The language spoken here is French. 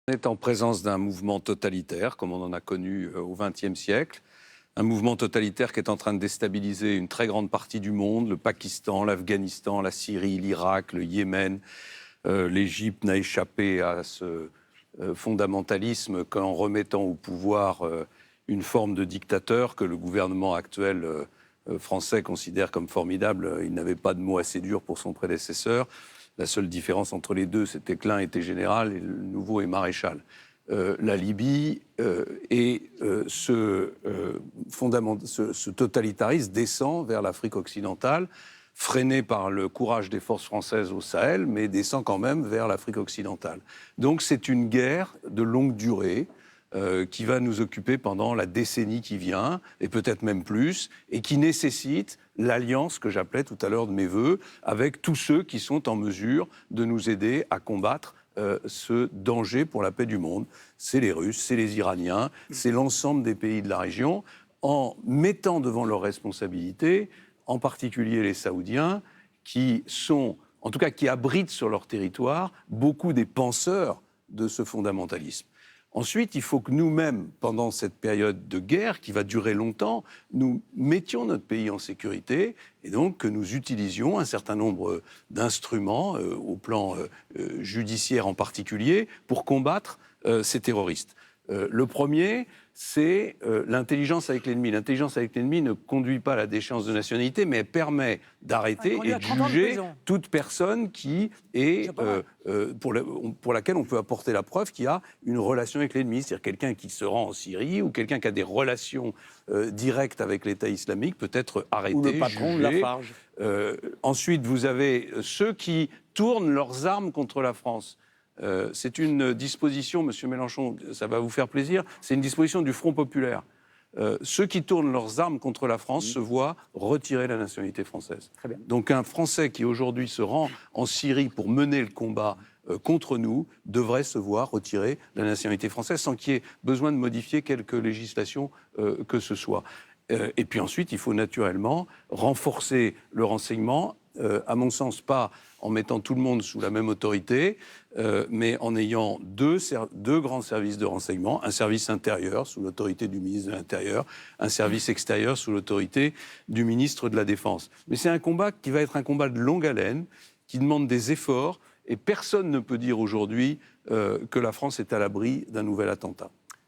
On est en présence d'un mouvement totalitaire, comme on en a connu au XXe siècle. Un mouvement totalitaire qui est en train de déstabiliser une très grande partie du monde, le Pakistan, l'Afghanistan, la Syrie, l'Irak, le Yémen. L'Égypte n'a échappé à ce fondamentalisme qu'en remettant au pouvoir une forme de dictateur que le gouvernement actuel français considère comme formidable. Il n'avait pas de mots assez durs pour son prédécesseur. La seule différence entre les deux, c'était que l'un était général et le nouveau est maréchal. La Libye et ce totalitarisme descend vers l'Afrique occidentale, freiné par le courage des forces françaises au Sahel, mais descend quand même vers l'Afrique occidentale. Donc c'est une guerre de longue durée qui va nous occuper pendant la décennie qui vient, et peut-être même plus, et qui nécessite l'alliance que j'appelais tout à l'heure de mes voeux, avec tous ceux qui sont en mesure de nous aider à combattre ce danger pour la paix du monde. C'est les Russes, c'est les Iraniens, c'est l'ensemble des pays de la région, en mettant devant leurs responsabilités, en particulier les Saoudiens, qui sont, en tout cas qui abritent sur leur territoire, beaucoup des penseurs de ce fondamentalisme. Ensuite, il faut que nous-mêmes, pendant cette période de guerre qui va durer longtemps, nous mettions notre pays en sécurité et donc que nous utilisions un certain nombre d'instruments, au plan judiciaire en particulier, pour combattre ces terroristes. Le premier, c'est l'intelligence avec l'ennemi. L'intelligence avec l'ennemi ne conduit pas à la déchéance de nationalité, mais elle permet d'arrêter et de juger toute personne qui est, pour laquelle on peut apporter la preuve qu'il y a une relation avec l'ennemi. C'est-à-dire quelqu'un qui se rend en Syrie ou quelqu'un qui a des relations directes avec l'État islamique peut être arrêté, ou le patron jugé. de Lafarge. Ensuite, vous avez ceux qui tournent leurs armes contre la France. C'est une disposition, Monsieur Mélenchon, ça va vous faire plaisir, c'est une disposition du Front populaire. Ceux qui tournent leurs armes contre la France se voient retirer la nationalité française. Très bien. Donc un Français qui aujourd'hui se rend en Syrie pour mener le combat contre nous devrait se voir retirer la nationalité française sans qu'il y ait besoin de modifier quelque législation que ce soit. Et puis ensuite, il faut naturellement renforcer le renseignement, à mon sens pas en mettant tout le monde sous la même autorité, mais en ayant deux grands services de renseignement, un service intérieur sous l'autorité du ministre de l'Intérieur, un service extérieur sous l'autorité du ministre de la Défense. Mais c'est un combat qui va être un combat de longue haleine, qui demande des efforts, et personne ne peut dire aujourd'hui que la France est à l'abri d'un nouvel attentat.